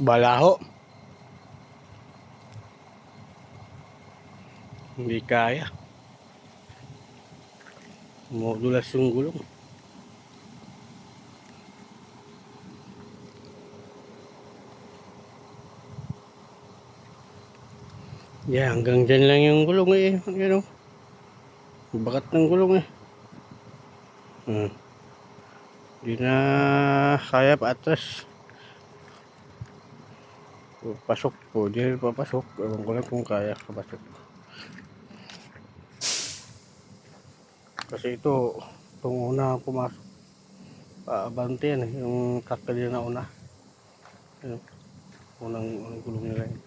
Balaho. Hindi kaya. Modulas yung gulong. Yeah, hanggang dyan lang yung gulong eh. Ano? Bakat ng gulong eh. Hindi na kaya pa atras. Pasok po. Hindi na papasok. Ewan ko lang kung kaya kapasok. Kasi itong una pumasok. Paabante yan eh. Yung truck kanina na una. Ano? Unang gulong nila yun.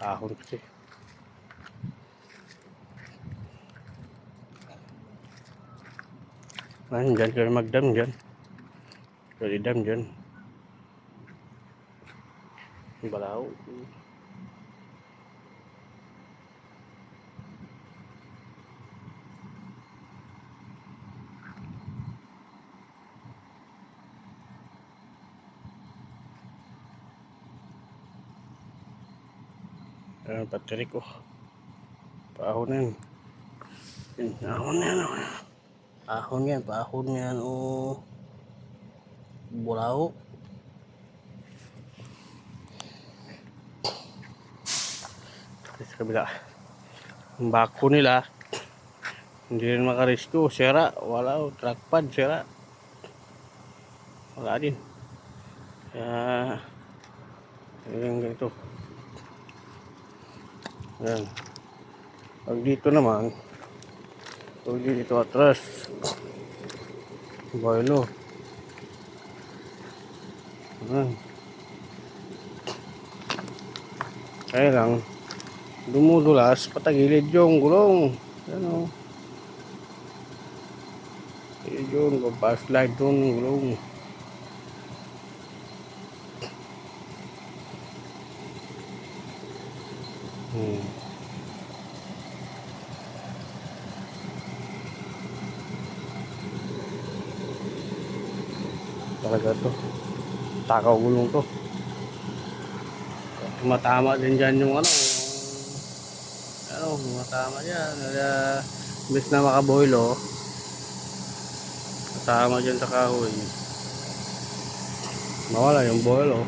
Ahon kasi. Dyan kayo magdam dyan. Pwede dam dyan. Balaw. Battery ko. Paahon na yan. Ahon na yan. Ahon yan. Paahon yan. Bulaw. Sa kabila. Ang bako nila. Hindi rin makarescue. Sira. Wala. Track pad. Sira. Wala din. Kaya yung ganito. Yan. Pag dito naman, pag dito atras, boilo. Kaya lang, dumudulas, patagilid yung gulong. Yan o. Yun, papaslide doon yung gulong. Talaga to. Takaw gulong to. Tumatama din dyan yung tumatama dyan. Imbes na makaboilo, tama dyan sa kahoy. Mawala yung boilo.